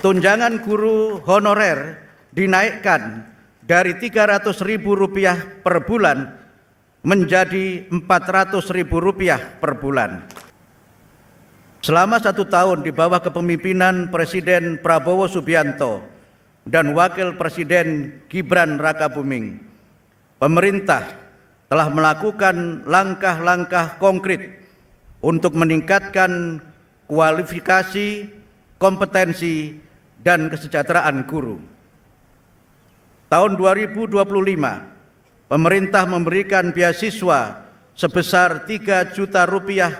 Tunjangan guru honorer dinaikkan dari Rp300.000 per bulan menjadi Rp400.000 per bulan. Selama 1 tahun di bawah kepemimpinan Presiden Prabowo Subianto dan Wakil Presiden Gibran Rakabuming, pemerintah telah melakukan langkah-langkah konkret untuk meningkatkan kualifikasi, kompetensi, dan kesejahteraan guru. Tahun 2025, pemerintah memberikan beasiswa sebesar Rp3 juta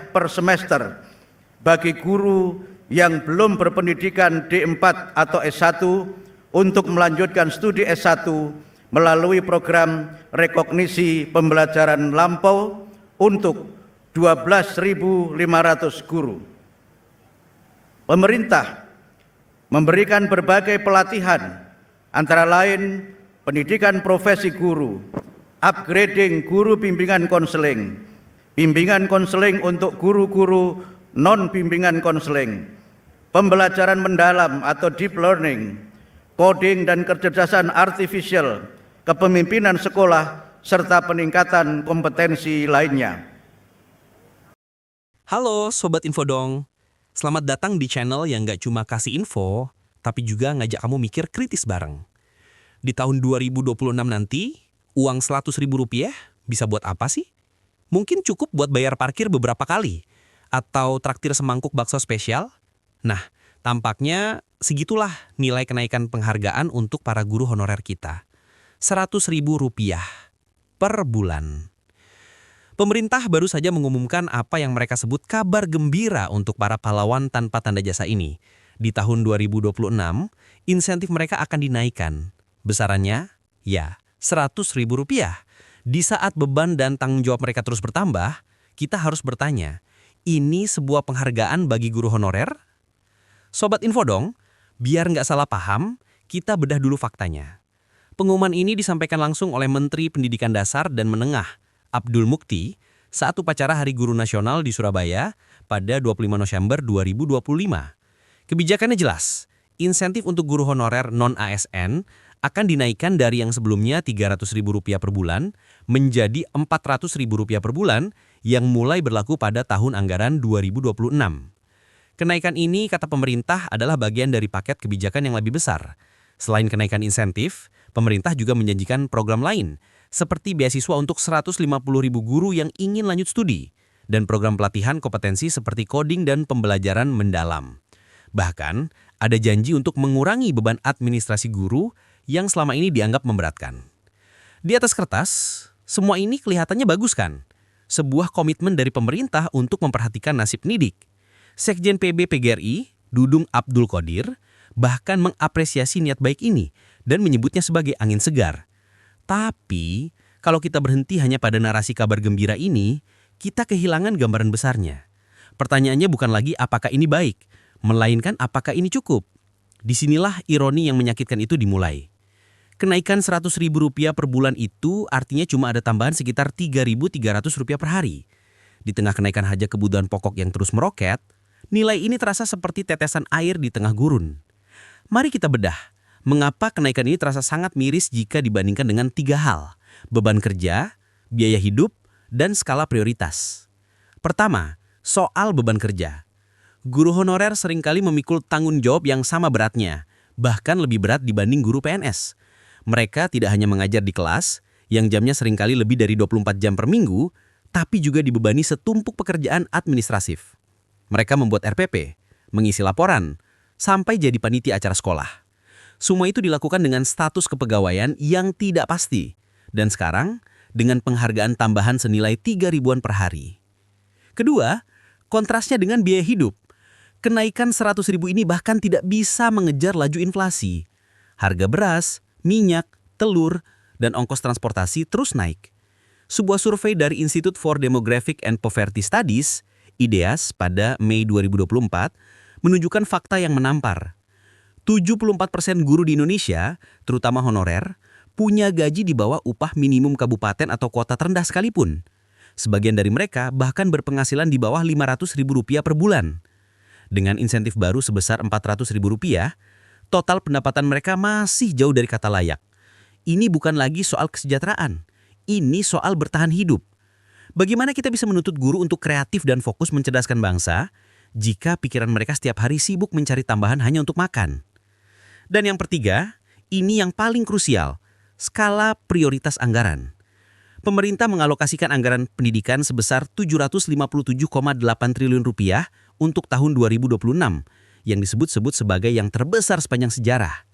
per semester bagi guru yang belum berpendidikan D4 atau S1 untuk melanjutkan studi S1 melalui program rekognisi pembelajaran lampau untuk 12.500 guru. Pemerintah memberikan berbagai pelatihan, antara lain pendidikan profesi guru, upgrading guru bimbingan konseling untuk guru-guru non-bimbingan konseling, pembelajaran mendalam atau deep learning, coding dan kecerdasan artifisial, kepemimpinan sekolah, serta peningkatan kompetensi lainnya. Halo Sobat Infodong, selamat datang di channel yang gak cuma kasih info, tapi juga ngajak kamu mikir kritis bareng. Di tahun 2026 nanti, uang Rp100.000 bisa buat apa sih? Mungkin cukup buat bayar parkir beberapa kali, atau traktir semangkuk bakso spesial? Nah, tampaknya segitulah nilai kenaikan penghargaan untuk para guru honorer kita. Rp100.000 per bulan. Pemerintah baru saja mengumumkan apa yang mereka sebut kabar gembira untuk para pahlawan tanpa tanda jasa ini. Di tahun 2026, insentif mereka akan dinaikkan. Besarannya, ya, Rp100.000. Di saat beban dan tanggung jawab mereka terus bertambah, kita harus bertanya, ini sebuah penghargaan bagi guru honorer? Sobat Infodong, biar nggak salah paham, kita bedah dulu faktanya. Pengumuman ini disampaikan langsung oleh Menteri Pendidikan Dasar dan Menengah, Abdul Mukti, saat upacara Hari Guru Nasional di Surabaya pada 25 November 2025. Kebijakannya jelas, insentif untuk guru honorer non-ASN akan dinaikkan dari yang sebelumnya Rp300.000 per bulan menjadi Rp400.000 per bulan yang mulai berlaku pada tahun anggaran 2026. Kenaikan ini, kata pemerintah, adalah bagian dari paket kebijakan yang lebih besar. Selain kenaikan insentif, pemerintah juga menjanjikan program lain, seperti beasiswa untuk 150.000 guru yang ingin lanjut studi, dan program pelatihan kompetensi seperti coding dan pembelajaran mendalam. Bahkan, ada janji untuk mengurangi beban administrasi guru yang selama ini dianggap memberatkan. Di atas kertas, semua ini kelihatannya bagus kan? Sebuah komitmen dari pemerintah untuk memperhatikan nasib pendidik. Sekjen PB PGRI, Dudung Abdul Qodir, bahkan mengapresiasi niat baik ini dan menyebutnya sebagai angin segar. Tapi, kalau kita berhenti hanya pada narasi kabar gembira ini, kita kehilangan gambaran besarnya. Pertanyaannya bukan lagi apakah ini baik, melainkan apakah ini cukup. Disinilah ironi yang menyakitkan itu dimulai. Kenaikan Rp100.000 per bulan itu artinya cuma ada tambahan sekitar Rp3.300 per hari. Di tengah kenaikan hajat kebutuhan pokok yang terus meroket, nilai ini terasa seperti tetesan air di tengah gurun. Mari kita bedah, mengapa kenaikan ini terasa sangat miris jika dibandingkan dengan 3 hal: beban kerja, biaya hidup, dan skala prioritas. Pertama, soal beban kerja. Guru honorer seringkali memikul tanggung jawab yang sama beratnya, bahkan lebih berat dibanding guru PNS. Mereka tidak hanya mengajar di kelas, yang jamnya seringkali lebih dari 24 jam per minggu, tapi juga dibebani setumpuk pekerjaan administratif. Mereka membuat RPP, mengisi laporan, sampai jadi panitia acara sekolah. Semua itu dilakukan dengan status kepegawaian yang tidak pasti, dan sekarang dengan penghargaan tambahan senilai 3.000-an per hari. Kedua, kontrasnya dengan biaya hidup. Kenaikan Rp100.000 ini bahkan tidak bisa mengejar laju inflasi. Harga beras, minyak, telur, dan ongkos transportasi terus naik. Sebuah survei dari Institute for Demographic and Poverty Studies, IDEAS, pada Mei 2024, menunjukkan fakta yang menampar. 74% guru di Indonesia, terutama honorer, punya gaji di bawah upah minimum kabupaten atau kota terendah sekalipun. Sebagian dari mereka bahkan berpenghasilan di bawah Rp500.000 per bulan. Dengan insentif baru sebesar Rp400.000, total pendapatan mereka masih jauh dari kata layak. Ini bukan lagi soal kesejahteraan, ini soal bertahan hidup. Bagaimana kita bisa menuntut guru untuk kreatif dan fokus mencerdaskan bangsa jika pikiran mereka setiap hari sibuk mencari tambahan hanya untuk makan? Dan yang ketiga, ini yang paling krusial, skala prioritas anggaran. Pemerintah mengalokasikan anggaran pendidikan sebesar 757,8 triliun rupiah untuk tahun 2026, yang disebut-sebut sebagai yang terbesar sepanjang sejarah.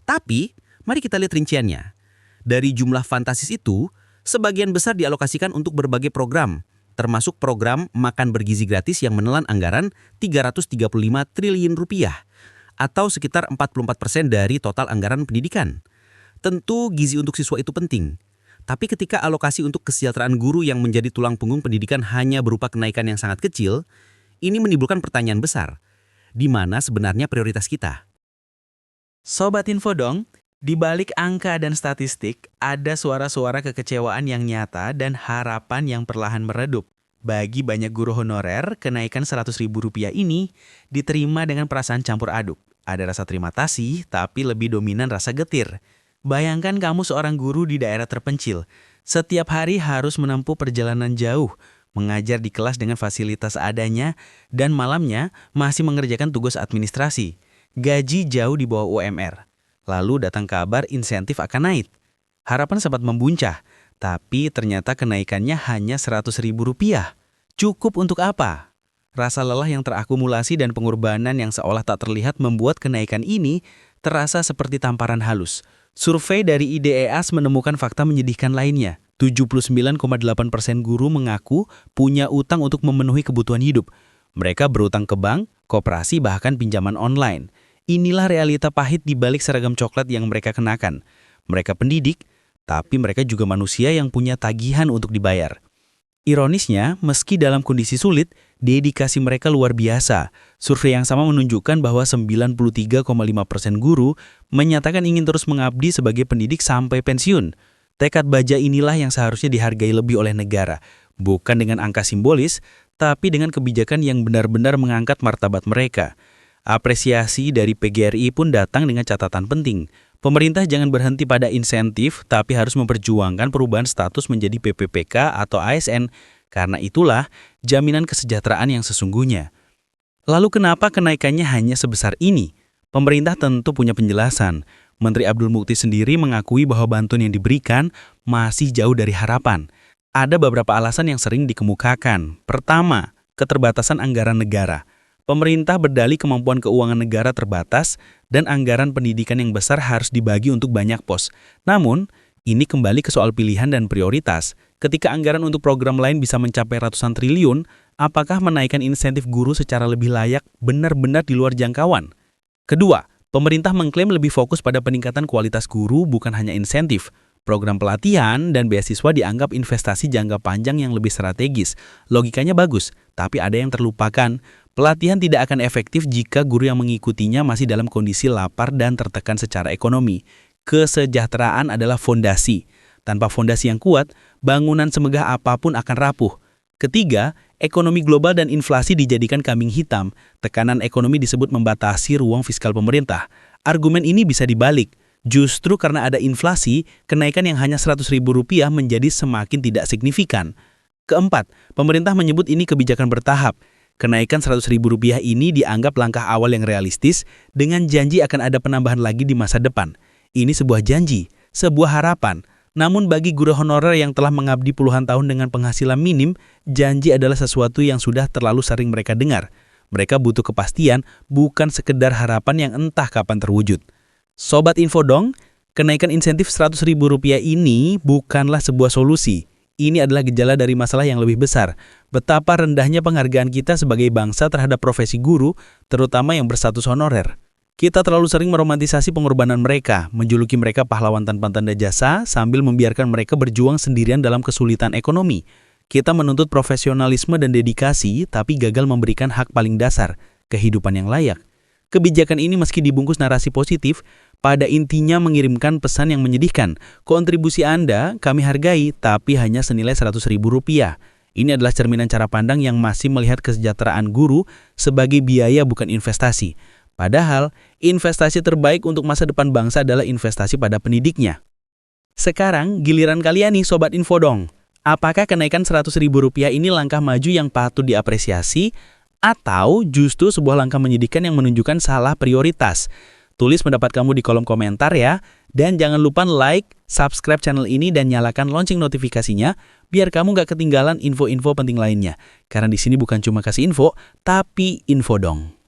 Tapi, mari kita lihat rinciannya. Dari jumlah fantastis itu, sebagian besar dialokasikan untuk berbagai program, termasuk program makan bergizi gratis yang menelan anggaran 335 triliun rupiah, atau sekitar 44% dari total anggaran pendidikan. Tentu gizi untuk siswa itu penting. Tapi ketika alokasi untuk kesejahteraan guru yang menjadi tulang punggung pendidikan hanya berupa kenaikan yang sangat kecil, ini menimbulkan pertanyaan besar. Di mana sebenarnya prioritas kita? Sobat Infodong, di balik angka dan statistik, ada suara-suara kekecewaan yang nyata dan harapan yang perlahan meredup. Bagi banyak guru honorer, kenaikan Rp100.000 ini diterima dengan perasaan campur aduk. Ada rasa terima kasih, tapi lebih dominan rasa getir. Bayangkan kamu seorang guru di daerah terpencil. Setiap hari harus menempuh perjalanan jauh, mengajar di kelas dengan fasilitas adanya, dan malamnya masih mengerjakan tugas administrasi. Gaji jauh di bawah UMR. Lalu datang kabar insentif akan naik. Harapan sempat membuncah, tapi ternyata kenaikannya hanya Rp100.000. Cukup untuk apa? Rasa lelah yang terakumulasi dan pengorbanan yang seolah tak terlihat membuat kenaikan ini terasa seperti tamparan halus. Survei dari IDEAS menemukan fakta menyedihkan lainnya. 79,8% guru mengaku punya utang untuk memenuhi kebutuhan hidup. Mereka berutang ke bank, koperasi, bahkan pinjaman online. Inilah realita pahit di balik seragam coklat yang mereka kenakan. Mereka pendidik, tapi mereka juga manusia yang punya tagihan untuk dibayar. Ironisnya, meski dalam kondisi sulit, dedikasi mereka luar biasa. Survei yang sama menunjukkan bahwa 93,5% guru menyatakan ingin terus mengabdi sebagai pendidik sampai pensiun. Tekad baja inilah yang seharusnya dihargai lebih oleh negara, bukan dengan angka simbolis, tapi dengan kebijakan yang benar-benar mengangkat martabat mereka. Apresiasi dari PGRI pun datang dengan catatan penting. Pemerintah jangan berhenti pada insentif, tapi harus memperjuangkan perubahan status menjadi PPPK atau ASN, karena itulah jaminan kesejahteraan yang sesungguhnya. Lalu kenapa kenaikannya hanya sebesar ini? Pemerintah tentu punya penjelasan. Menteri Abdul Mukti sendiri mengakui bahwa bantuan yang diberikan masih jauh dari harapan. Ada beberapa alasan yang sering dikemukakan. Pertama, keterbatasan anggaran negara. Pemerintah berdalih kemampuan keuangan negara terbatas dan anggaran pendidikan yang besar harus dibagi untuk banyak pos. Namun, ini kembali ke soal pilihan dan prioritas. Ketika anggaran untuk program lain bisa mencapai ratusan triliun, apakah menaikkan insentif guru secara lebih layak benar-benar di luar jangkauan? Kedua, pemerintah mengklaim lebih fokus pada peningkatan kualitas guru bukan hanya insentif. Program pelatihan dan beasiswa dianggap investasi jangka panjang yang lebih strategis. Logikanya bagus, tapi ada yang terlupakan. Pelatihan tidak akan efektif jika guru yang mengikutinya masih dalam kondisi lapar dan tertekan secara ekonomi. Kesejahteraan adalah fondasi. Tanpa fondasi yang kuat, bangunan semegah apapun akan rapuh. Ketiga, ekonomi global dan inflasi dijadikan kambing hitam. Tekanan ekonomi disebut membatasi ruang fiskal pemerintah. Argumen ini bisa dibalik. Justru karena ada inflasi, kenaikan yang hanya Rp100.000 menjadi semakin tidak signifikan. Keempat, pemerintah menyebut ini kebijakan bertahap. Kenaikan Rp100.000 ini dianggap langkah awal yang realistis dengan janji akan ada penambahan lagi di masa depan. Ini sebuah janji, sebuah harapan. Namun bagi guru honorer yang telah mengabdi puluhan tahun dengan penghasilan minim, janji adalah sesuatu yang sudah terlalu sering mereka dengar. Mereka butuh kepastian, bukan sekedar harapan yang entah kapan terwujud. Sobat Infodong, kenaikan insentif Rp100.000 ini bukanlah sebuah solusi. Ini adalah gejala dari masalah yang lebih besar. Betapa rendahnya penghargaan kita sebagai bangsa terhadap profesi guru, terutama yang berstatus honorer. Kita terlalu sering meromantisasi pengorbanan mereka, menjuluki mereka pahlawan tanpa tanda jasa, sambil membiarkan mereka berjuang sendirian dalam kesulitan ekonomi. Kita menuntut profesionalisme dan dedikasi, tapi gagal memberikan hak paling dasar, kehidupan yang layak. Kebijakan ini meski dibungkus narasi positif, pada intinya mengirimkan pesan yang menyedihkan. Kontribusi Anda kami hargai, tapi hanya senilai Rp100.000. Ini adalah cerminan cara pandang yang masih melihat kesejahteraan guru sebagai biaya bukan investasi. Padahal, investasi terbaik untuk masa depan bangsa adalah investasi pada pendidiknya. Sekarang, giliran kalian nih Sobat Info dong. Apakah kenaikan Rp100.000 ini langkah maju yang patut diapresiasi atau justru sebuah langkah menyedihkan yang menunjukkan salah prioritas? Tulis pendapat kamu di kolom komentar ya. Dan jangan lupa like, subscribe channel ini dan nyalakan lonceng notifikasinya biar kamu gak ketinggalan info-info penting lainnya. Karena di sini bukan cuma kasih info, tapi info dong.